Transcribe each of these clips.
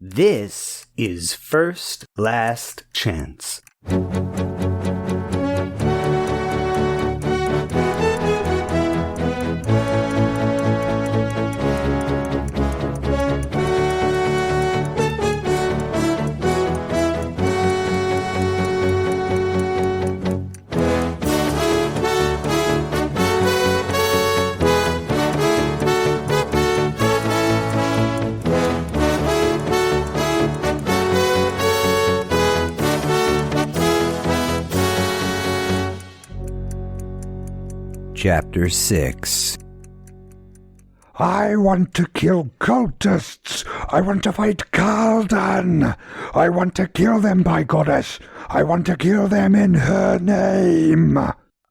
This is First Last Chance. Chapter 6. I want to kill cultists. I want to fight Kaldan. I want to kill them, by goddess. I want to kill them in her name.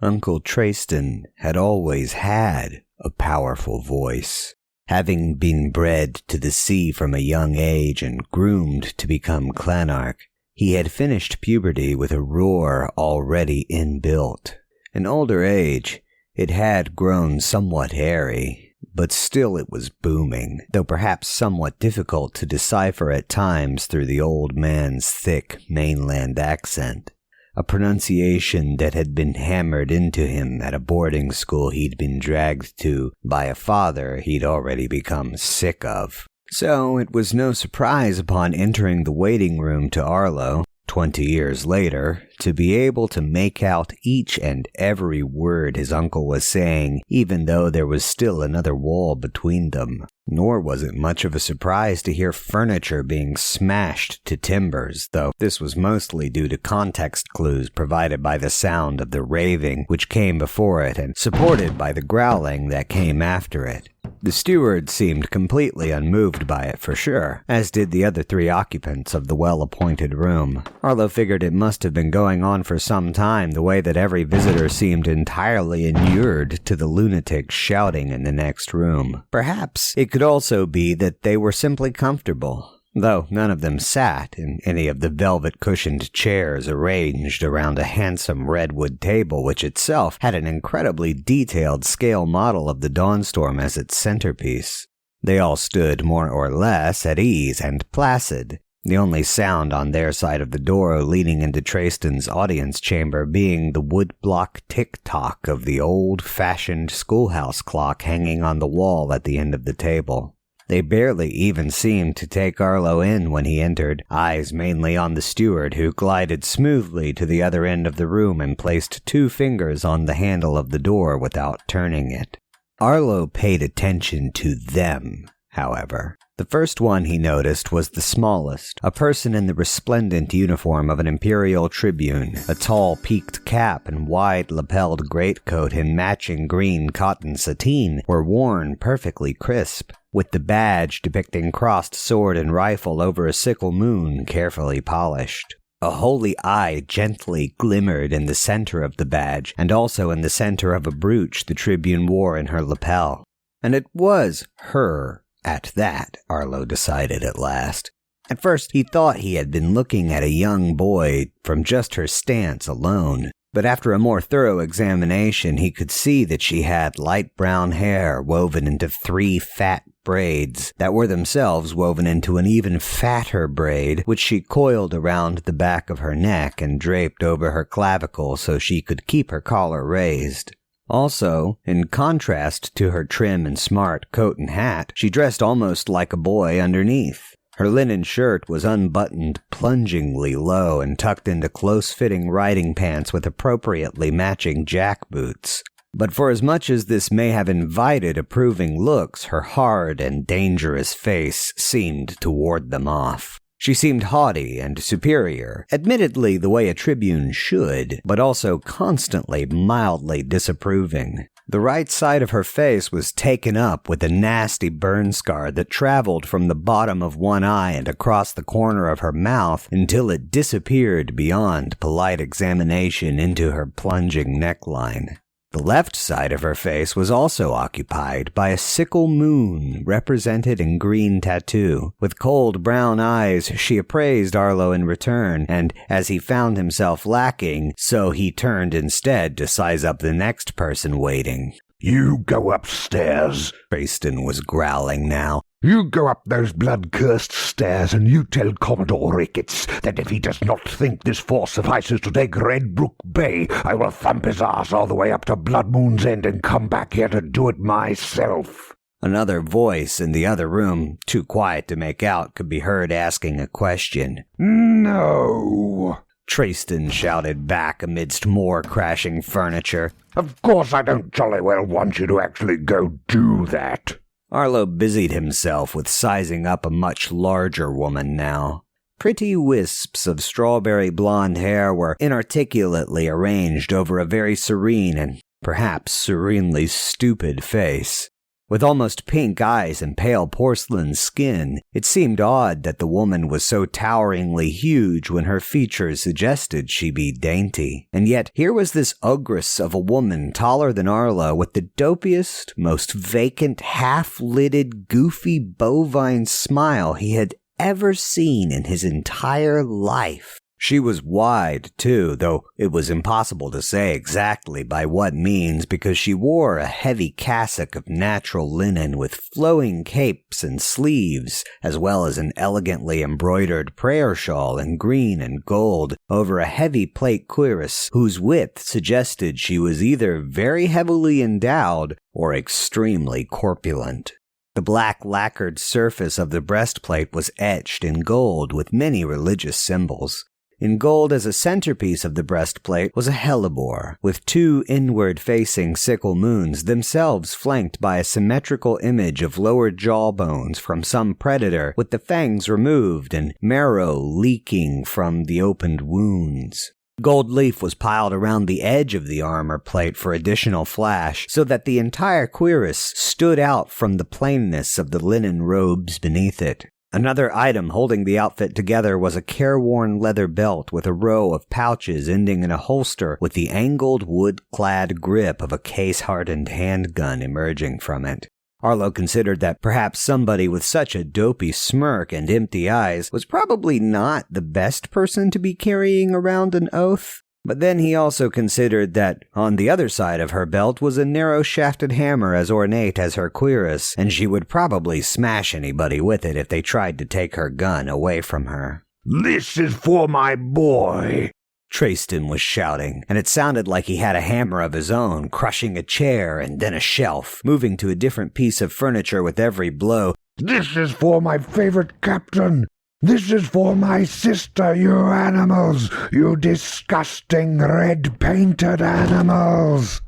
Uncle Trayston had always had a powerful voice. Having been bred to the sea from a young age and groomed to become Clanarch, he had finished puberty with a roar already inbuilt. In older age, it had grown somewhat hairy, but still it was booming, though perhaps somewhat difficult to decipher at times through the old man's thick mainland accent, a pronunciation that had been hammered into him at a boarding school he'd been dragged to by a father he'd already become sick of. So it was no surprise upon entering the waiting room to Arlo, 20 years later, to be able to make out each and every word his uncle was saying, even though there was still another wall between them. Nor was it much of a surprise to hear furniture being smashed to timbers, though this was mostly due to context clues provided by the sound of the raving which came before it and supported by the growling that came after it. The steward seemed completely unmoved by it for sure, as did the other three occupants of the well-appointed room. Arlo figured it must have been going on for some time, the way that every visitor seemed entirely inured to the lunatics shouting in the next room. Perhaps it could also be that they were simply comfortable, though none of them sat in any of the velvet-cushioned chairs arranged around a handsome redwood table which itself had an incredibly detailed scale model of the Dawnstorm as its centerpiece. They all stood more or less at ease and placid, the only sound on their side of the door leading into Trayston's audience chamber being the woodblock tick-tock of the old-fashioned schoolhouse clock hanging on the wall at the end of the table. They barely even seemed to take Arlo in when he entered, eyes mainly on the steward, who glided smoothly to the other end of the room and placed 2 fingers on the handle of the door without turning it. Arlo paid attention to them, however. The first one he noticed was the smallest, a person in the resplendent uniform of an imperial tribune. A tall peaked cap and wide-lapelled greatcoat in matching green cotton sateen were worn perfectly crisp, with the badge depicting crossed sword and rifle over a sickle moon carefully polished. A holy eye gently glimmered in the center of the badge, and also in the center of a brooch the tribune wore in her lapel. And it was her. At that, Arlo decided at last. At first, he thought he had been looking at a young boy from just her stance alone, but after a more thorough examination, he could see that she had light brown hair woven into 3 fat braids that were themselves woven into an even fatter braid, which she coiled around the back of her neck and draped over her clavicle so she could keep her collar raised. Also, in contrast to her trim and smart coat and hat, she dressed almost like a boy underneath. Her linen shirt was unbuttoned plungingly low and tucked into close-fitting riding pants with appropriately matching jackboots. But for as much as this may have invited approving looks, her hard and dangerous face seemed to ward them off. She seemed haughty and superior, admittedly the way a tribune should, but also constantly mildly disapproving. The right side of her face was taken up with a nasty burn scar that traveled from the bottom of one eye and across the corner of her mouth until it disappeared beyond polite examination into her plunging neckline. The left side of her face was also occupied by a sickle moon represented in green tattoo. With cold brown eyes, she appraised Arlo in return, and as he found himself lacking, so he turned instead to size up the next person waiting. You go upstairs, Trayston was growling now. You go up those blood-cursed stairs and you tell Commodore Ricketts that if he does not think this force suffices to take Red Brook Bay, I will thump his ass all the way up to Blood Moon's End and come back here to do it myself." Another voice in the other room, too quiet to make out, could be heard asking a question. "No," Trayston shouted back amidst more crashing furniture. "Of course I don't jolly well want you to actually go do that." Arlo busied himself with sizing up a much larger woman now. Pretty wisps of strawberry blonde hair were inarticulately arranged over a very serene and perhaps serenely stupid face. With almost pink eyes and pale porcelain skin, it seemed odd that the woman was so toweringly huge when her features suggested she be dainty. And yet here was this ogress of a woman taller than Arlo with the dopiest, most vacant, half-lidded, goofy bovine smile he had ever seen in his entire life. She was wide, too, though it was impossible to say exactly by what means because she wore a heavy cassock of natural linen with flowing capes and sleeves, as well as an elegantly embroidered prayer shawl in green and gold over a heavy plate cuirass whose width suggested she was either very heavily endowed or extremely corpulent. The black lacquered surface of the breastplate was etched in gold with many religious symbols. In gold as a centerpiece of the breastplate was a hellebore, with two inward-facing sickle moons, themselves flanked by a symmetrical image of lower jawbones from some predator, with the fangs removed and marrow leaking from the opened wounds. Gold leaf was piled around the edge of the armor plate for additional flash, so that the entire cuirass stood out from the plainness of the linen robes beneath it. Another item holding the outfit together was a careworn leather belt with a row of pouches ending in a holster with the angled wood-clad grip of a case-hardened handgun emerging from it. Arlo considered that perhaps somebody with such a dopey smirk and empty eyes was probably not the best person to be carrying around an oath. But then he also considered that on the other side of her belt was a narrow-shafted hammer as ornate as her cuirass, and she would probably smash anybody with it if they tried to take her gun away from her. "This is for my boy," Trayston was shouting, and it sounded like he had a hammer of his own, crushing a chair and then a shelf, moving to a different piece of furniture with every blow. "This is for my favorite captain. This is for my sister, you animals, you disgusting red-painted animals."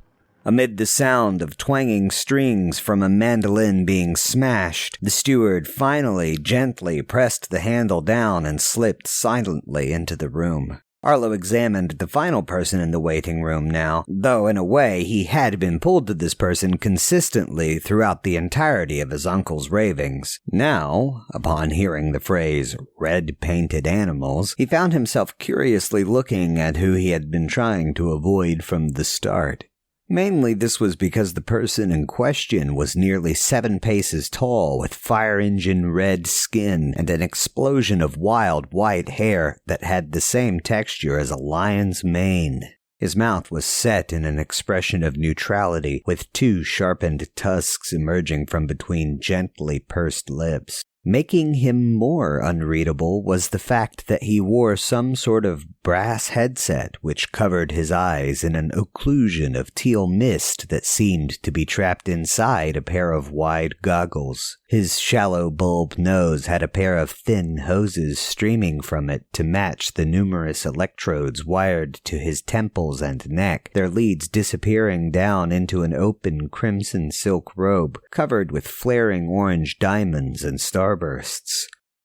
Amid the sound of twanging strings from a mandolin being smashed, the steward finally gently pressed the handle down and slipped silently into the room. Arlo examined the final person in the waiting room now, though in a way he had been pulled to this person consistently throughout the entirety of his uncle's ravings. Now, upon hearing the phrase, red-painted animals, he found himself curiously looking at who he had been trying to avoid from the start. Mainly this was because the person in question was nearly 7 paces tall with fire-engine red skin and an explosion of wild white hair that had the same texture as a lion's mane. His mouth was set in an expression of neutrality with 2 sharpened tusks emerging from between gently pursed lips. Making him more unreadable was the fact that he wore some sort of brass headset which covered his eyes in an occlusion of teal mist that seemed to be trapped inside a pair of wide goggles. His shallow bulb nose had a pair of thin hoses streaming from it to match the numerous electrodes wired to his temples and neck, their leads disappearing down into an open crimson silk robe covered with flaring orange diamonds and starbursts.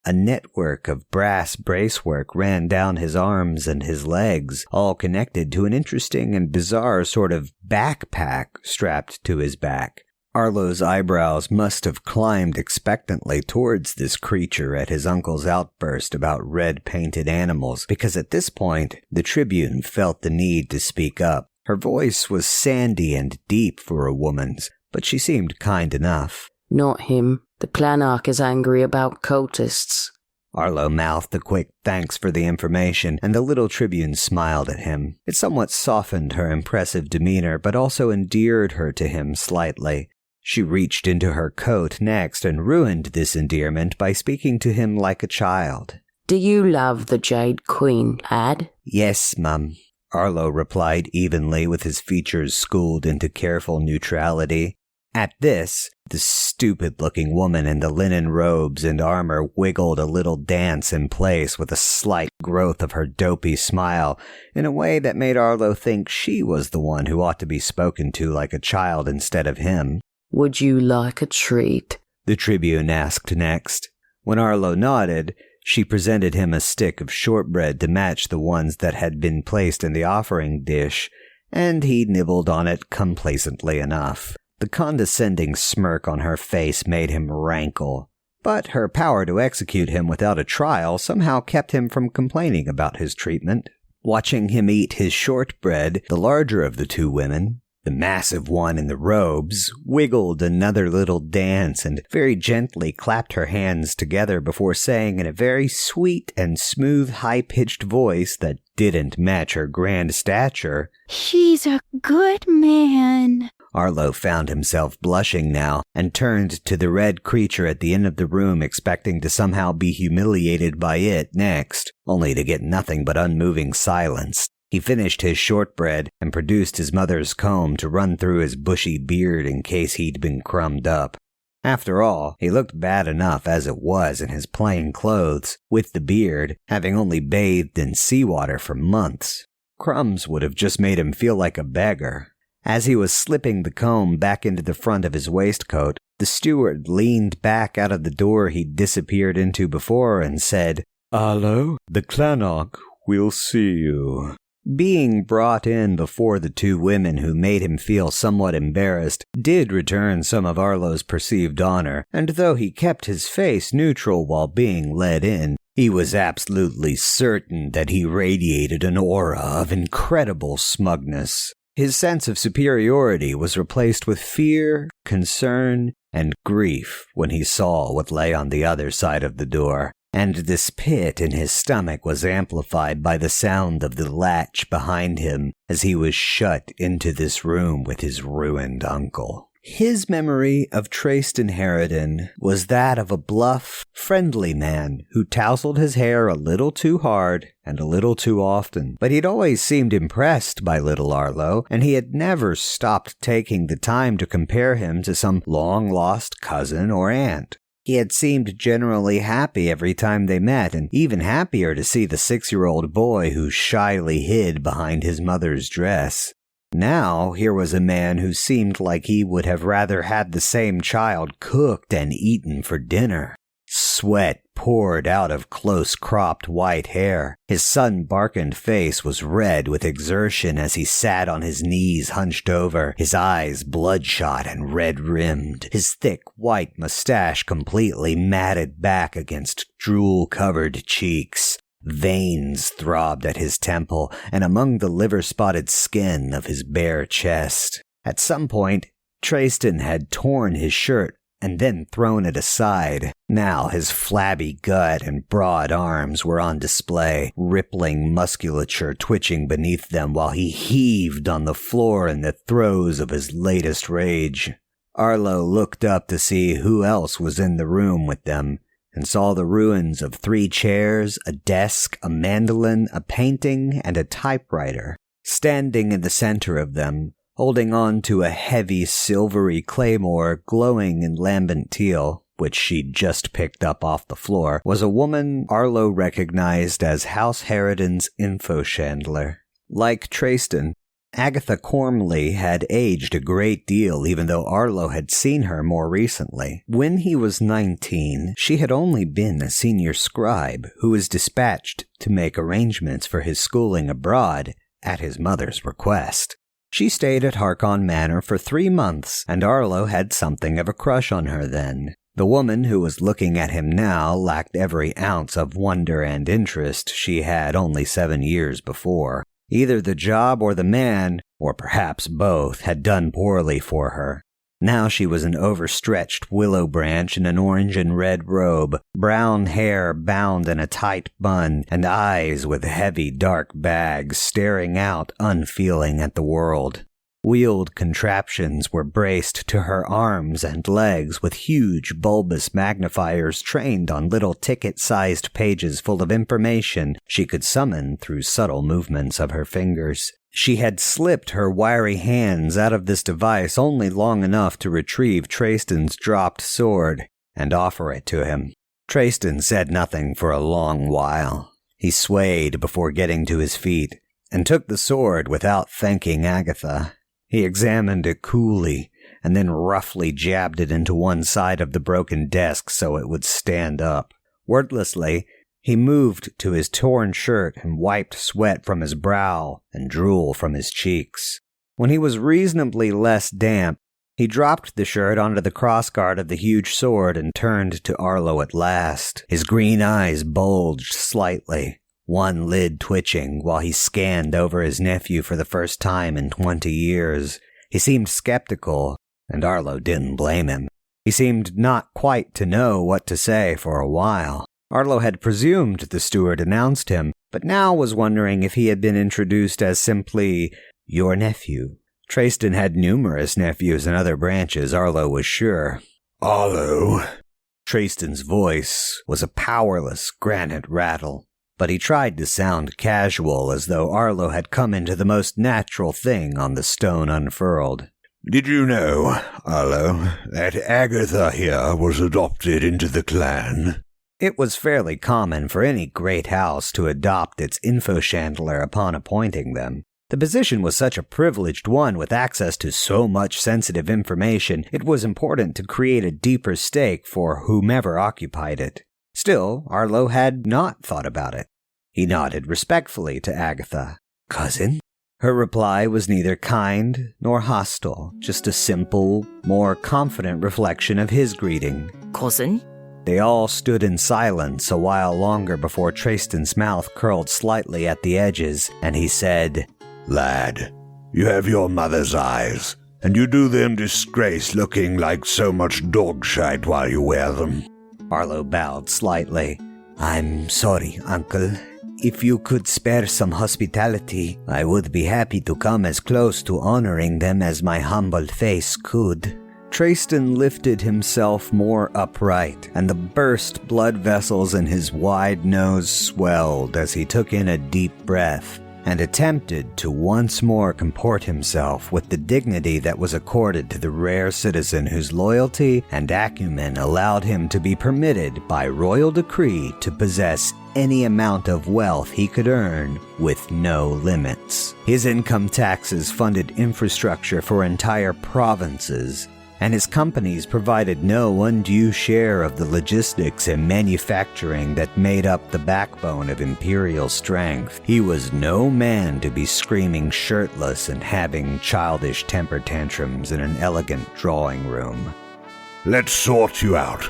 A network of brass bracework ran down his arms and his legs, all connected to an interesting and bizarre sort of backpack strapped to his back. Arlo's eyebrows must have climbed expectantly towards this creature at his uncle's outburst about red-painted animals, because at this point, the Tribune felt the need to speak up. Her voice was sandy and deep for a woman's, but she seemed kind enough. "Not him. The Clanarch is angry about cultists." Arlo mouthed a quick thanks for the information, and the little Tribune smiled at him. It somewhat softened her impressive demeanor, but also endeared her to him slightly. She reached into her coat next and ruined this endearment by speaking to him like a child. Do you love the Jade Queen, lad? Yes, Mum, Arlo replied evenly with his features schooled into careful neutrality. At this, the stupid-looking woman in the linen robes and armor wiggled a little dance in place with a slight growth of her dopey smile in a way that made Arlo think she was the one who ought to be spoken to like a child instead of him. Would you like a treat? The Tribune asked next. When Arlo nodded, she presented him a stick of shortbread to match the ones that had been placed in the offering dish, and he nibbled on it complacently enough. The condescending smirk on her face made him rankle, but her power to execute him without a trial somehow kept him from complaining about his treatment. Watching him eat his shortbread, the larger of the two women, the massive one in the robes, wiggled another little dance and very gently clapped her hands together before saying in a very sweet and smooth high-pitched voice that didn't match her grand stature, "She's a good man." Arlo found himself blushing now and turned to the red creature at the end of the room expecting to somehow be humiliated by it next, only to get nothing but unmoving silence. He finished his shortbread and produced his mother's comb to run through his bushy beard in case he'd been crumbed up. After all, he looked bad enough as it was in his plain clothes, with the beard, having only bathed in seawater for months. Crumbs would have just made him feel like a beggar. As he was slipping the comb back into the front of his waistcoat, the steward leaned back out of the door he'd disappeared into before and said, "Arlo, the Clanarch will see you." Being brought in before the two women who made him feel somewhat embarrassed did return some of Arlo's perceived honor, and though he kept his face neutral while being led in, he was absolutely certain that he radiated an aura of incredible smugness. His sense of superiority was replaced with fear, concern, and grief when he saw what lay on the other side of the door, and this pit in his stomach was amplified by the sound of the latch behind him as he was shut into this room with his ruined uncle. His memory of Trayston Harridan was that of a bluff, friendly man who tousled his hair a little too hard and a little too often, but he'd always seemed impressed by little Arlo, and he had never stopped taking the time to compare him to some long-lost cousin or aunt. He had seemed generally happy every time they met, and even happier to see the 6-year-old boy who shyly hid behind his mother's dress. Now, here was a man who seemed like he would have rather had the same child cooked and eaten for dinner. Sweat poured out of close-cropped white hair. His sun-darkened face was red with exertion as he sat on his knees hunched over, his eyes bloodshot and red-rimmed, his thick white mustache completely matted back against drool-covered cheeks. Veins throbbed at his temple and among the liver-spotted skin of his bare chest. At some point, Trayston had torn his shirt and then thrown it aside. Now his flabby gut and broad arms were on display, rippling musculature twitching beneath them while he heaved on the floor in the throes of his latest rage. Arlo looked up to see who else was in the room with them, and saw the ruins of 3 chairs, a desk, a mandolin, a painting, and a typewriter. Standing in the center of them, holding on to a heavy silvery claymore glowing in lambent teal, which she'd just picked up off the floor, was a woman Arlo recognized as House Harridan's info chandler. Like Trayston, Agatha Cormley had aged a great deal even though Arlo had seen her more recently. When he was 19, she had only been a senior scribe who was dispatched to make arrangements for his schooling abroad at his mother's request. She stayed at Harkon Manor for 3 months, and Arlo had something of a crush on her then. The woman who was looking at him now lacked every ounce of wonder and interest she had only 7 years before. Either the job or the man, or perhaps both, had done poorly for her. Now she was an overstretched willow branch in an orange and red robe, brown hair bound in a tight bun, and eyes with heavy dark bags staring out unfeeling at the world. Wheeled contraptions were braced to her arms and legs with huge bulbous magnifiers trained on little ticket-sized pages full of information she could summon through subtle movements of her fingers. She had slipped her wiry hands out of this device only long enough to retrieve Trayston's dropped sword and offer it to him. Trayston said nothing for a long while. He swayed before getting to his feet and took the sword without thanking Agatha. He examined it coolly and then roughly jabbed it into one side of the broken desk so it would stand up. Wordlessly, he moved to his torn shirt and wiped sweat from his brow and drool from his cheeks. When he was reasonably less damp, he dropped the shirt onto the crossguard of the huge sword and turned to Arlo at last. His green eyes bulged slightly, one lid twitching while he scanned over his nephew for the first time in 20 years. He seemed skeptical, and Arlo didn't blame him. He seemed not quite to know what to say for a while. Arlo had presumed the steward announced him, but now was wondering if he had been introduced as simply your nephew. Trayston had numerous nephews in other branches, Arlo was sure. Arlo. Trayston's voice was a powerless granite rattle, but he tried to sound casual as though Arlo had come into the most natural thing on the stone unfurled. Did you know, Arlo, that Agatha here was adopted into the clan? It was fairly common for any great house to adopt its info-chandler upon appointing them. The position was such a privileged one with access to so much sensitive information, it was important to create a deeper stake for whomever occupied it. Still, Arlo had not thought about it. He nodded respectfully to Agatha. Cousin? Her reply was neither kind nor hostile, just a simple, more confident reflection of his greeting. Cousin? They all stood in silence a while longer before Trayston's mouth curled slightly at the edges, and he said, Lad, you have your mother's eyes, and you do them disgrace looking like so much dog shite while you wear them. Arlo bowed slightly. I'm sorry, Uncle. If you could spare some hospitality, I would be happy to come as close to honoring them as my humble face could. Trayston lifted himself more upright, and the burst blood vessels in his wide nose swelled as he took in a deep breath and attempted to once more comport himself with the dignity that was accorded to the rare citizen whose loyalty and acumen allowed him to be permitted by royal decree to possess any amount of wealth he could earn with no limits. His income taxes funded infrastructure for entire provinces, and his companies provided no undue share of the logistics and manufacturing that made up the backbone of imperial strength. He was no man to be screaming shirtless and having childish temper tantrums in an elegant drawing room. Let's sort you out.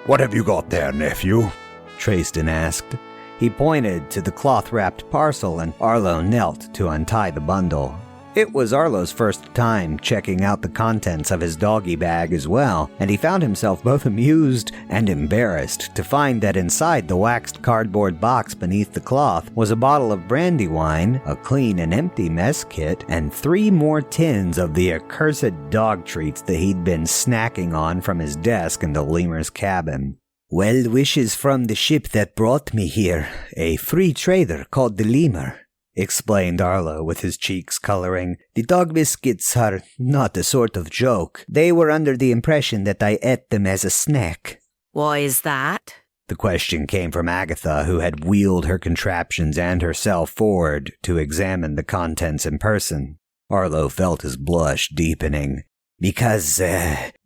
What have you got there, nephew? Trayston asked. He pointed to the cloth-wrapped parcel, and Arlo knelt to untie the bundle. It was Arlo's first time checking out the contents of his doggy bag as well, and he found himself both amused and embarrassed to find that inside the waxed cardboard box beneath the cloth was a bottle of brandy wine, a clean and empty mess kit, and 3 more tins of the accursed dog treats that he'd been snacking on from his desk in the lemur's cabin. Well wishes from the ship that brought me here, a free trader called the lemur, explained Arlo with his cheeks coloring. The dog biscuits are not a sort of joke. They were under the impression that I ate them as a snack. Why is that? The question came from Agatha, who had wheeled her contraptions and herself forward to examine the contents in person. Arlo felt his blush deepening. Because,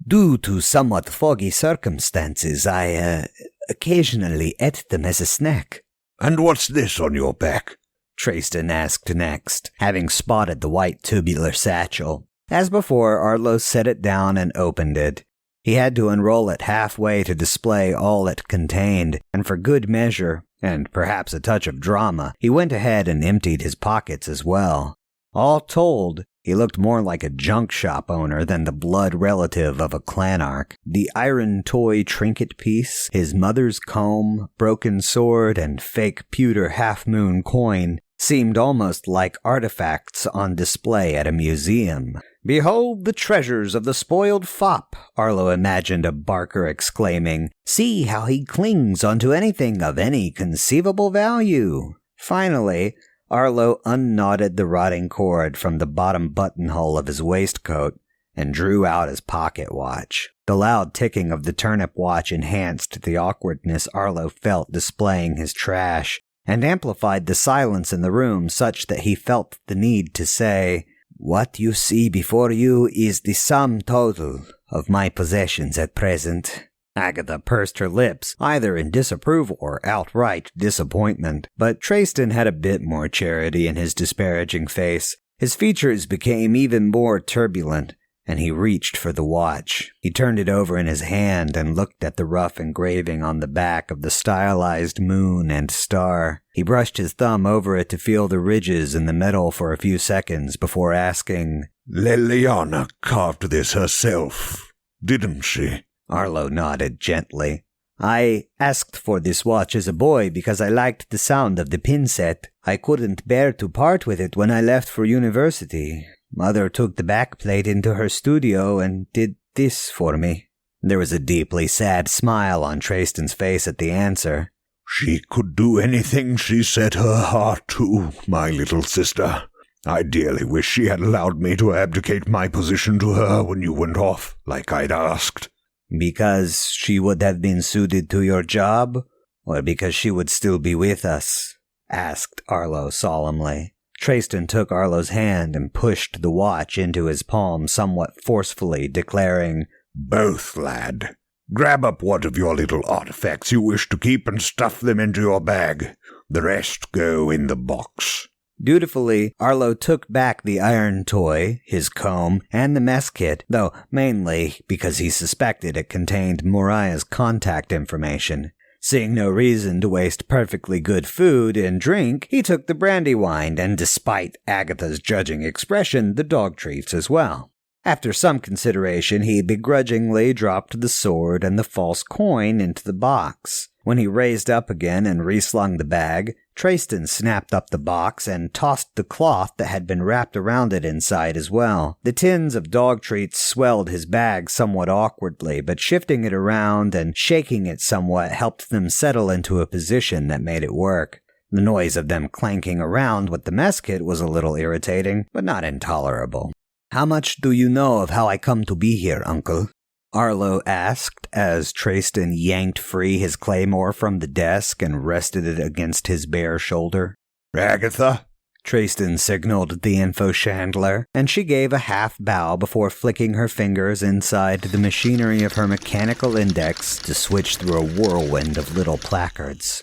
due to somewhat foggy circumstances, I occasionally ate them as a snack. And what's this on your back? Trayston asked next, having spotted the white tubular satchel. As before, Arlo set it down and opened it. He had to unroll it halfway to display all it contained, and for good measure, and perhaps a touch of drama, he went ahead and emptied his pockets as well. All told, he looked more like a junk shop owner than the blood relative of a clanarch. The iron toy trinket piece, his mother's comb, broken sword, and fake pewter half-moon coin seemed almost like artifacts on display at a museum. "Behold the treasures of the spoiled fop," Arlo imagined a barker exclaiming. "See how he clings onto anything of any conceivable value." Finally, Arlo unknotted the rotting cord from the bottom buttonhole of his waistcoat and drew out his pocket watch. The loud ticking of the turnip watch enhanced the awkwardness Arlo felt displaying his trash, and amplified the silence in the room such that he felt the need to say, "What you see before you is the sum total of my possessions at present." Agatha pursed her lips, either in disapproval or outright disappointment, but Trayston had a bit more charity in his disparaging face. His features became even more turbulent, and he reached for the watch. He turned it over in his hand and looked at the rough engraving on the back of the stylized moon and star. He brushed his thumb over it to feel the ridges in the metal for a few seconds before asking, "Liliana carved this herself, didn't she?" Arlo nodded gently. "I asked for this watch as a boy because I liked the sound of the pin set. I couldn't bear to part with it when I left for university. Mother took the backplate into her studio and did this for me." There was a deeply sad smile on Trayston's face at the answer. "She could do anything she set her heart to, my little sister. I dearly wish she had allowed me to abdicate my position to her when you went off, like I'd asked." "Because she would have been suited to your job, or because she would still be with us?" asked Arlo solemnly. Trayston took Arlo's hand and pushed the watch into his palm somewhat forcefully, declaring, "Both, lad. Grab up one of your little artifacts you wish to keep and stuff them into your bag. The rest go in the box." Dutifully, Arlo took back the iron toy, his comb, and the mess kit, though mainly because he suspected it contained Moriah's contact information. Seeing no reason to waste perfectly good food and drink, he took the brandywine and, despite Agatha's judging expression, the dog treats as well. After some consideration, he begrudgingly dropped the sword and the false coin into the box. When he raised up again and reslung the bag, Trayston snapped up the box and tossed the cloth that had been wrapped around it inside as well. The tins of dog treats swelled his bag somewhat awkwardly, but shifting it around and shaking it somewhat helped them settle into a position that made it work. The noise of them clanking around with the mess kit was a little irritating, but not intolerable. "How much do you know of how I come to be here, Uncle?" Arlo asked as Trayston yanked free his claymore from the desk and rested it against his bare shoulder. "Agatha?" Trayston signaled the info chandler, and she gave a half bow before flicking her fingers inside the machinery of her mechanical index to switch through a whirlwind of little placards.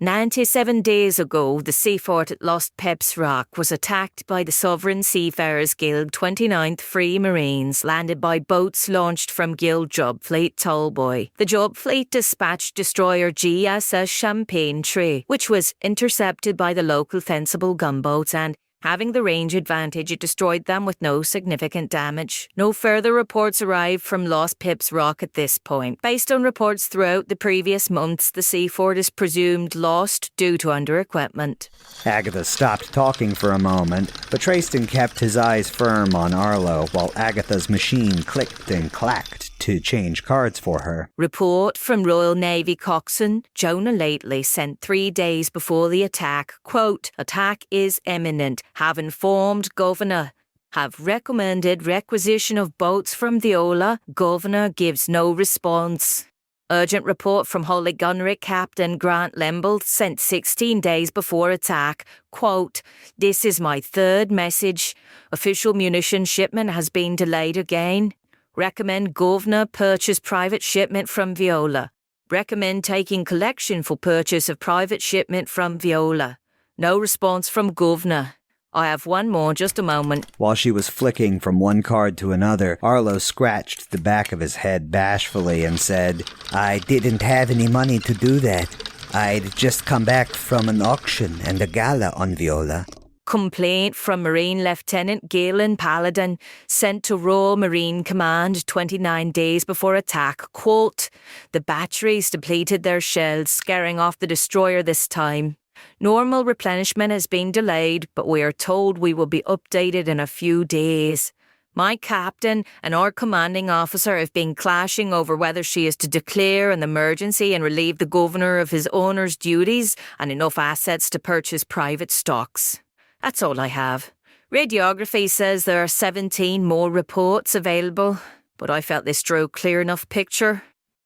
97 days ago, the seafort at Lost Peps Rock was attacked by the Sovereign Seafarers Guild 29th Free Marines, landed by boats launched from Guild Job Fleet Tallboy. The Job Fleet dispatched destroyer GSS Champagne Tree, which was intercepted by the local fensible gunboats and, having the range advantage, it destroyed them with no significant damage. No further reports arrived from Lost Pips Rock at this point. Based on reports throughout the previous months, the seafort is presumed lost due to under-equipment. Agatha stopped talking for a moment, but Trayston kept his eyes firm on Arlo while Agatha's machine clicked and clacked to change cards for her. Report from Royal Navy coxswain Jonah Lately sent 3 days before the attack. Quote, "Attack is imminent. Have informed Governor. Have recommended requisition of boats from Viola. Governor gives no response." Urgent report from Holy Gunnery Captain Grant Lemble sent 16 days before attack. Quote, "This is my third message. Official munition shipment has been delayed again. Recommend Governor purchase private shipment from Viola. Recommend taking collection for purchase of private shipment from Viola. No response from Governor. I have one more, just a moment." While she was flicking from one card to another, Arlo scratched the back of his head bashfully and said, "I didn't have any money to do that. I'd just come back from an auction and a gala on Viola." Complaint from Marine Lieutenant Galen Paladin sent to Royal Marine Command 29 days before attack. Quote, "The batteries depleted their shells, scaring off the destroyer this time. Normal replenishment has been delayed, but we are told we will be updated in a few days. My captain and our commanding officer have been clashing over whether she is to declare an emergency and relieve the governor of his owner's duties and enough assets to purchase private stocks. That's all I have. Radiography says there are 17 more reports available, but I felt this drew a clear enough picture.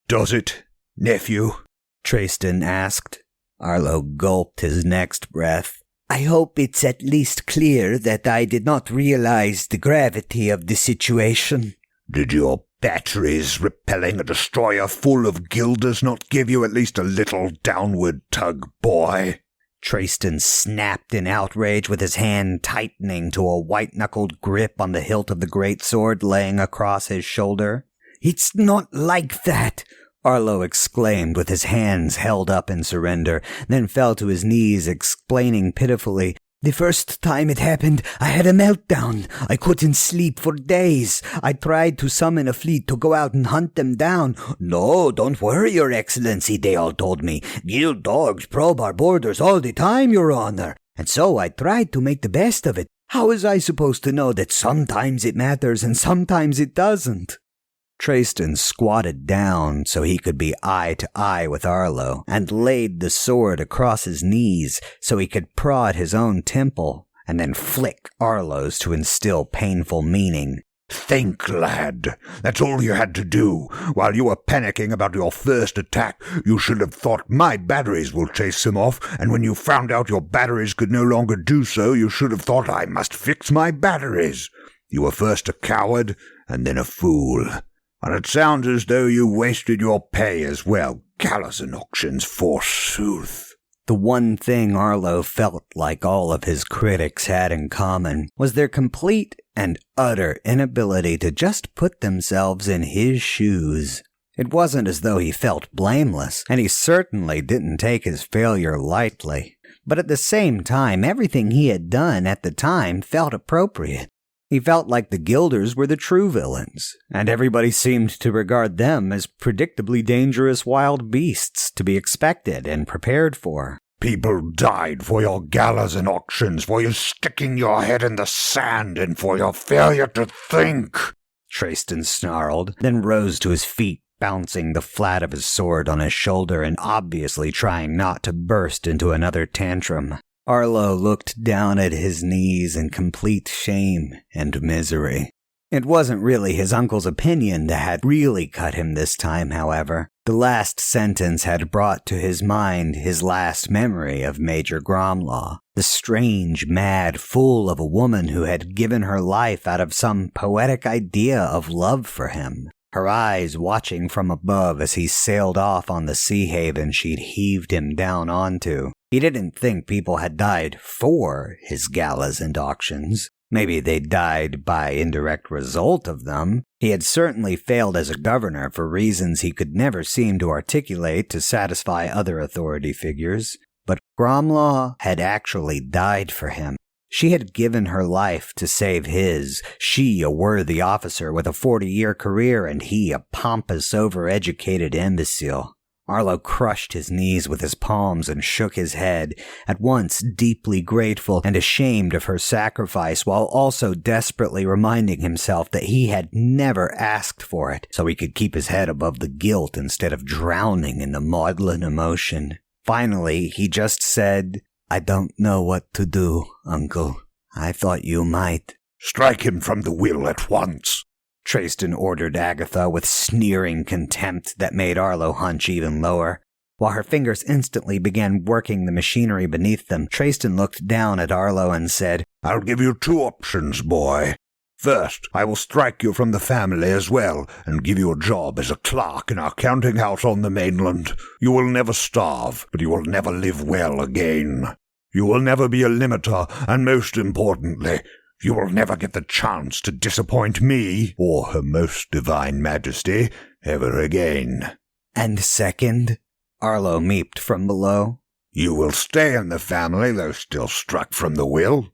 Does it, nephew? Trayston asked. Arlo gulped his next breath. I hope it's at least clear that I did not realize the gravity of the situation. Did your batteries repelling a destroyer full of gilders not give you at least a little downward tug, boy? Trayston snapped in outrage, with his hand tightening to a white-knuckled grip on the hilt of the greatsword laying across his shoulder. It's not like that, Arlo exclaimed, with his hands held up in surrender, then fell to his knees, explaining pitifully, The first time it happened, I had a meltdown. I couldn't sleep for days. I tried to summon a fleet to go out and hunt them down. No, don't worry, Your Excellency, they all told me. Guild dogs probe our borders all the time, Your Honor. And so I tried to make the best of it. How was I supposed to know that sometimes it matters and sometimes it doesn't? Trayston squatted down so he could be eye to eye with Arlo, and laid the sword across his knees so he could prod his own temple, and then flick Arlo's to instill painful meaning. Think, lad. That's all you had to do. While you were panicking about your first attack, you should have thought, my batteries will chase them off, and when you found out your batteries could no longer do so, you should have thought, I must fix my batteries. You were first a coward, and then a fool. And it sounds as though you wasted your pay as well. Gallows and auctions, forsooth. The one thing Arlo felt like all of his critics had in common was their complete and utter inability to just put themselves in his shoes. It wasn't as though he felt blameless, and he certainly didn't take his failure lightly. But at the same time, everything he had done at the time felt appropriate. He felt like the Guilders were the true villains, and everybody seemed to regard them as predictably dangerous wild beasts to be expected and prepared for. People died for your galas and auctions, for you sticking your head in the sand, and for your failure to think, Trayston snarled, then rose to his feet, bouncing the flat of his sword on his shoulder and obviously trying not to burst into another tantrum. Arlo looked down at his knees in complete shame and misery. It wasn't really his uncle's opinion that had really cut him this time, however. The last sentence had brought to his mind his last memory of Major Gromlaw, the strange, mad fool of a woman who had given her life out of some poetic idea of love for him. Her eyes watching from above as he sailed off on the sea haven she'd heaved him down onto. He didn't think people had died for his galas and auctions. Maybe they died by indirect result of them. He had certainly failed as a governor for reasons he could never seem to articulate to satisfy other authority figures. But Gromlaw had actually died for him. She had given her life to save his, she a worthy officer with a 40-year career, and he a pompous, overeducated imbecile. Arlo crushed his knees with his palms and shook his head, at once deeply grateful and ashamed of her sacrifice, while also desperately reminding himself that he had never asked for it, so he could keep his head above the guilt instead of drowning in the maudlin emotion. Finally, he just said, I don't know what to do, Uncle. I thought you might. Strike him from the will at once, Trayston ordered Agatha with sneering contempt that made Arlo hunch even lower. While her fingers instantly began working the machinery beneath them, Trayston looked down at Arlo and said, I'll give you two options, boy. First, I will strike you from the family as well, and give you a job as a clerk in our counting house on the mainland. You will never starve, but you will never live well again. You will never be a limiter, and most importantly, you will never get the chance to disappoint me, or Her Most Divine Majesty, ever again. And second? Arlo meeped from below. You will stay in the family, though still struck from the will.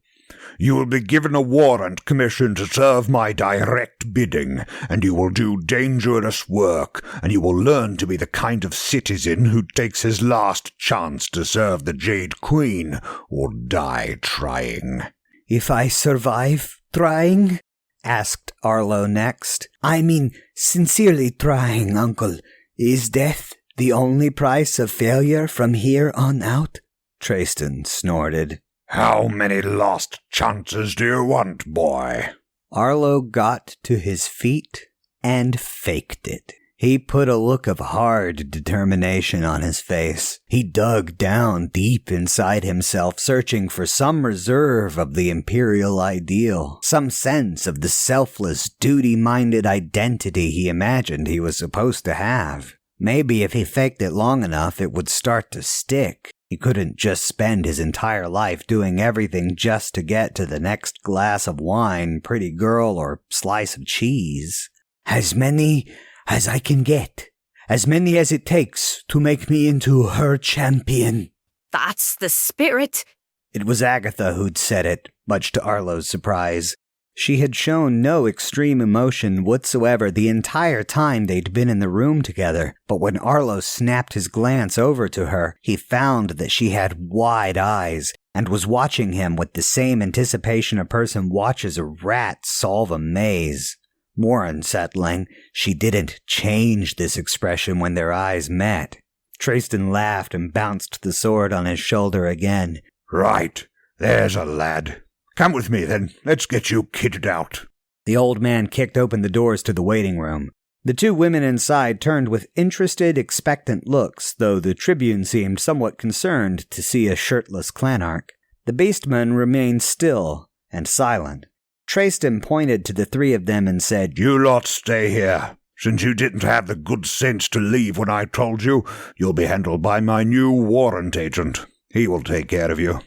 You will be given a warrant commission to serve my direct bidding, and you will do dangerous work, and you will learn to be the kind of citizen who takes his last chance to serve the Jade Queen, or die trying. If I survive trying? Asked Arlo next. I mean, sincerely trying, Uncle. Is death the only price of failure from here on out? Trayston snorted. How many lost chances do you want, boy? Arlo got to his feet and faked it. He put a look of hard determination on his face. He dug down deep inside himself, searching for some reserve of the imperial ideal, some sense of the selfless, duty-minded identity he imagined he was supposed to have. Maybe if he faked it long enough, it would start to stick. He couldn't just spend his entire life doing everything just to get to the next glass of wine, pretty girl, or slice of cheese. As many as I can get. As many as it takes to make me into her champion. That's the spirit. It was Agatha who'd said it, much to Arlo's surprise. She had shown no extreme emotion whatsoever the entire time they'd been in the room together, but when Arlo snapped his glance over to her, he found that she had wide eyes and was watching him with the same anticipation a person watches a rat solve a maze. More unsettling, she didn't change this expression when their eyes met. Trayston laughed and bounced the sword on his shoulder again. Right, there's a lad. Come with me, then. Let's get you kitted out. The old man kicked open the doors to the waiting room. The two women inside turned with interested, expectant looks, though the Tribune seemed somewhat concerned to see a shirtless Clanarch. The beastman remained still and silent. Trayston pointed to the three of them and said, You lot stay here. Since you didn't have the good sense to leave when I told you, you'll be handled by my new warrant agent. He will take care of you.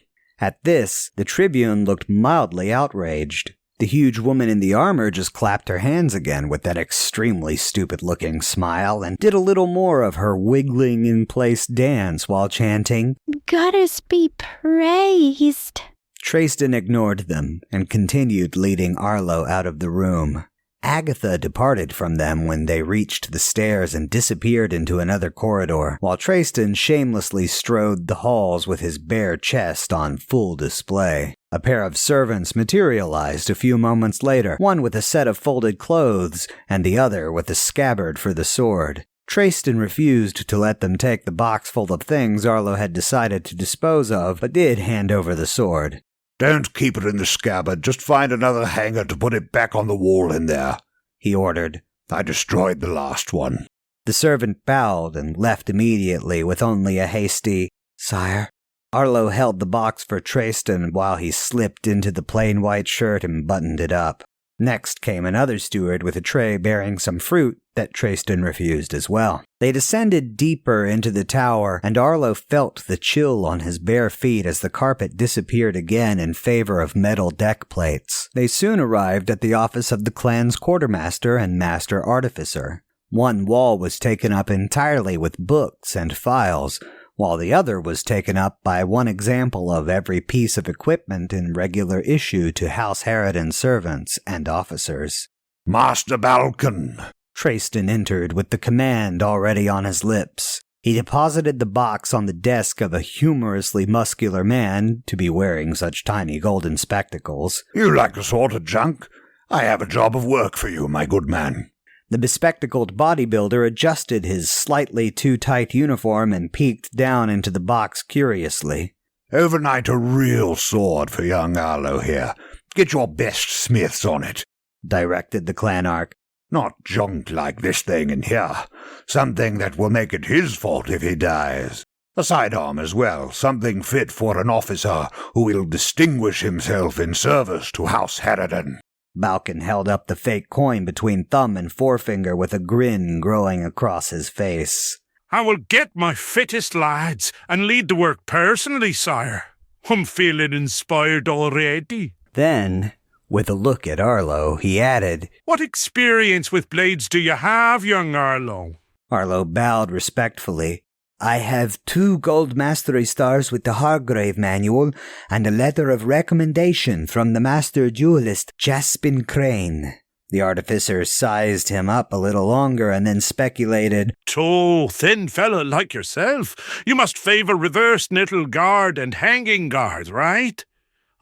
At this, the Tribune looked mildly outraged. The huge woman in the armor just clapped her hands again with that extremely stupid-looking smile and did a little more of her wiggling-in-place dance while chanting, Goddess be praised. Trayston ignored them and continued leading Arlo out of the room. Agatha departed from them when they reached the stairs and disappeared into another corridor, while Trayston shamelessly strode the halls with his bare chest on full display. A pair of servants materialized a few moments later, one with a set of folded clothes and the other with a scabbard for the sword. Trayston refused to let them take the box full of things Arlo had decided to dispose of, but did hand over the sword. Don't keep it in the scabbard. Just find another hanger to put it back on the wall in there, he ordered. I destroyed the last one. The servant bowed and left immediately with only a hasty, Sire. Arlo held the box for Trayston while he slipped into the plain white shirt and buttoned it up. Next came another steward with a tray bearing some fruit that Trayston refused as well. They descended deeper into the tower, and Arlo felt the chill on his bare feet as the carpet disappeared again in favor of metal deck plates. They soon arrived at the office of the clan's quartermaster and master artificer. One wall was taken up entirely with books and files, while the other was taken up by one example of every piece of equipment in regular issue to House Harridan servants and officers. Master Balkan! Trayston entered with the command already on his lips. He deposited the box on the desk of a humorously muscular man to be wearing such tiny golden spectacles. You like the sort of junk? I have a job of work for you, my good man. The bespectacled bodybuilder adjusted his slightly too tight uniform and peeked down into the box curiously. Overnight a real sword for young Arlo here. Get your best smiths on it, directed the Clanarch. Not junk like this thing in here. Something that will make it his fault if he dies. A sidearm as well, something fit for an officer who will distinguish himself in service to House Harridan. Balkan held up the fake coin between thumb and forefinger with a grin growing across his face. I will get my fittest lads and lead the work personally, sire. I'm feeling inspired already. Then, with a look at Arlo, he added, What experience with blades do you have, young Arlo? Arlo bowed respectfully. I have 2 gold mastery stars with the Hargrave manual and a letter of recommendation from the master duelist Jaspin Crane. The artificer sized him up a little longer and then speculated, Tall, thin fella like yourself. You must favour reverse knittle guard and hanging guard, right?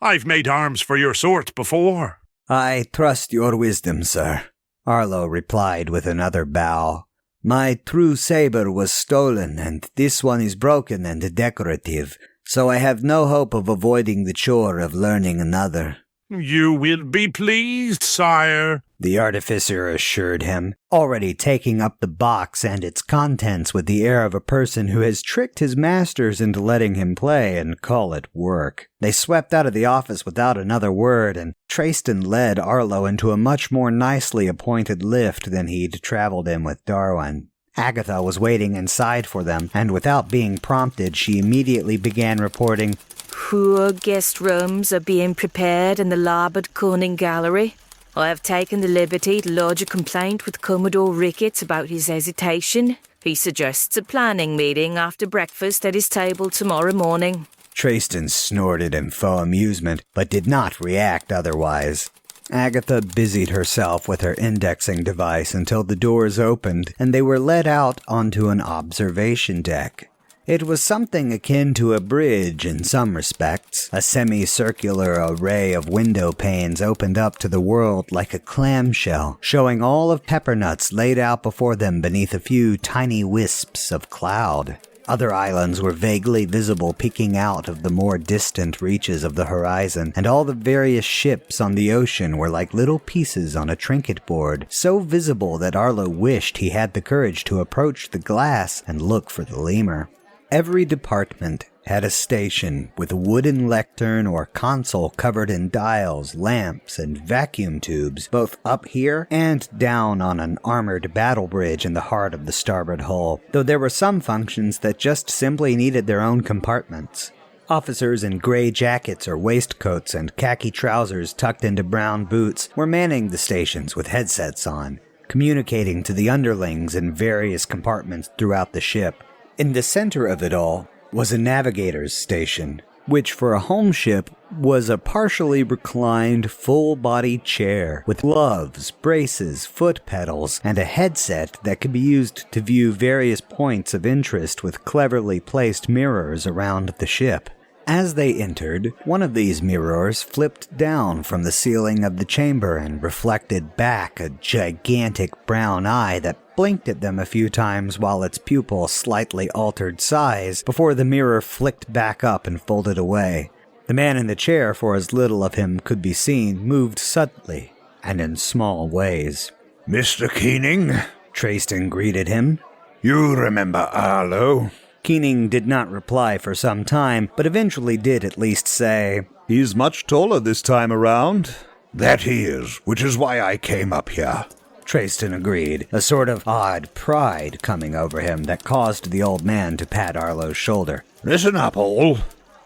I've made arms for your sort before. I trust your wisdom, sir, Arlo replied with another bow. My true saber was stolen, and this one is broken and decorative, so I have no hope of avoiding the chore of learning another. You will be pleased, sire, the artificer assured him, already taking up the box and its contents with the air of a person who has tricked his masters into letting him play and call it work. They swept out of the office without another word, and Trayston led Arlo into a much more nicely appointed lift than he'd traveled in with Darwin. Agatha was waiting inside for them, and without being prompted, she immediately began reporting, Poor guest rooms are being prepared in the larboard conning gallery. I have taken the liberty to lodge a complaint with Commodore Ricketts about his hesitation. He suggests a planning meeting after breakfast at his table tomorrow morning. Trayston snorted in faux amusement, but did not react otherwise. Agatha busied herself with her indexing device until the doors opened and they were led out onto an observation deck. It was something akin to a bridge in some respects. A semicircular array of window panes opened up to the world like a clamshell, showing all of Peppernuts laid out before them beneath a few tiny wisps of cloud. Other islands were vaguely visible peeking out of the more distant reaches of the horizon, and all the various ships on the ocean were like little pieces on a trinket board, so visible that Arlo wished he had the courage to approach the glass and look for the lemur. Every department had a station with a wooden lectern or console covered in dials, lamps, and vacuum tubes, both up here and down on an armored battle bridge in the heart of the starboard hull, though there were some functions that just simply needed their own compartments. Officers in gray jackets or waistcoats and khaki trousers tucked into brown boots were manning the stations with headsets on, communicating to the underlings in various compartments throughout the ship. In the center of it all was a navigator's station, which for a home ship was a partially reclined full-body chair with gloves, braces, foot pedals, and a headset that could be used to view various points of interest with cleverly placed mirrors around the ship. As they entered, one of these mirrors flipped down from the ceiling of the chamber and reflected back a gigantic brown eye that blinked at them a few times while its pupil slightly altered size before the mirror flicked back up and folded away. The man in the chair, for as little of him could be seen, moved subtly and in small ways. Mr. Keening, Trayston greeted him. You remember Arlo? Keening did not reply for some time, but eventually did at least say, He's much taller this time around. That he is, which is why I came up here. Trayston agreed, a sort of odd pride coming over him that caused the old man to pat Arlo's shoulder. Listen up, all.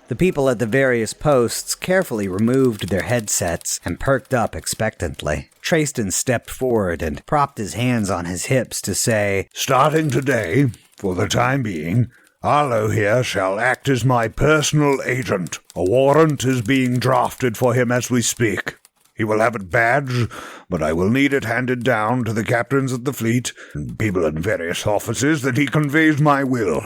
The people at the various posts carefully removed their headsets and perked up expectantly. Trayston stepped forward and propped his hands on his hips to say, Starting today, for the time being, Arlo here shall act as my personal agent. A warrant is being drafted for him as we speak. He will have a badge, but I will need it handed down to the captains of the fleet and people in various offices that he conveys my will,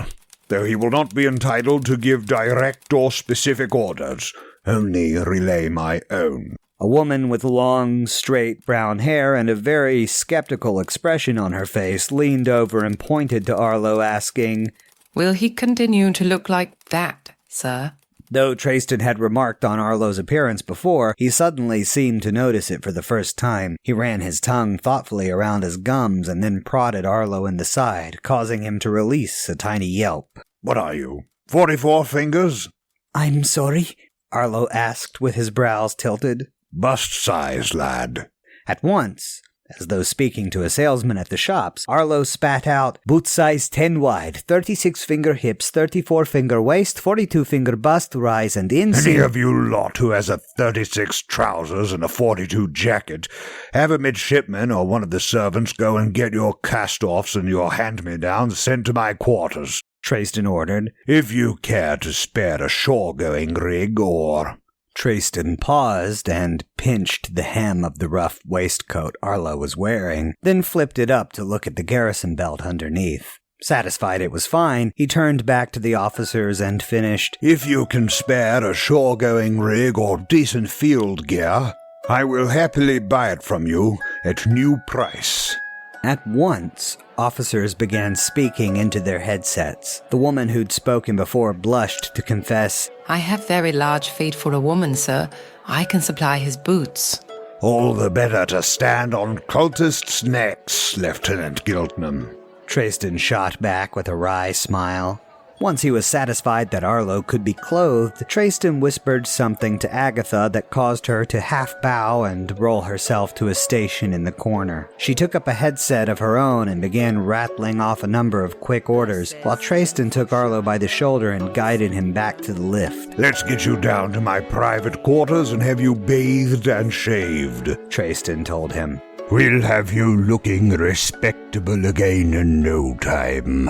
though he will not be entitled to give direct or specific orders, only relay my own. A woman with long, straight brown hair and a very skeptical expression on her face leaned over and pointed to Arlo, asking, Will he continue to look like that, sir? Though Trayston had remarked on Arlo's appearance before, he suddenly seemed to notice it for the first time. He ran his tongue thoughtfully around his gums and then prodded Arlo in the side, causing him to release a tiny yelp. What are you, 44 fingers? I'm sorry? Arlo asked with his brows tilted. Bust size, lad. At once, as though speaking to a salesman at the shops, Arlo spat out, boot size 10 wide, 36-finger hips, 34-finger waist, 42-finger bust, rise and inseam. Any of you lot who has a 36 trousers and a 42 jacket, have a midshipman or one of the servants go and get your cast-offs and your hand-me-downs sent to my quarters. Trayston ordered. If you care to spare a shore-going rig, or... Trayston paused and pinched the hem of the rough waistcoat Arlo was wearing, then flipped it up to look at the garrison belt underneath. Satisfied it was fine, he turned back to the officers and finished, If you can spare a shore-going rig or decent field gear, I will happily buy it from you at new price. At once, officers began speaking into their headsets. The woman who'd spoken before blushed to confess, I have very large feet for a woman, sir. I can supply his boots. All the better to stand on cultists' necks, Lieutenant Giltnam. Trayston shot back with a wry smile. Once he was satisfied that Arlo could be clothed, Trayston whispered something to Agatha that caused her to half-bow and roll herself to a station in the corner. She took up a headset of her own and began rattling off a number of quick orders, while Trayston took Arlo by the shoulder and guided him back to the lift. Let's get you down to my private quarters and have you bathed and shaved, Trayston told him. We'll have you looking respectable again in no time.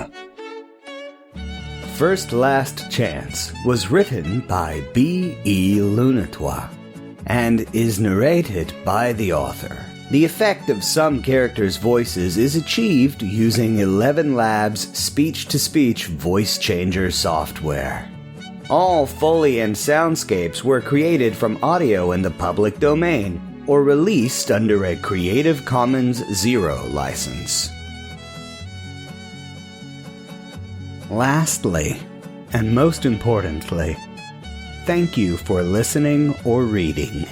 First Last Chance was written by B.E. Lunatois and is narrated by the author. The effect of some characters' voices is achieved using 11 Labs speech-to-speech voice changer software. All Foley and soundscapes were created from audio in the public domain or released under a Creative Commons Zero license. Lastly, and most importantly, thank you for listening or reading.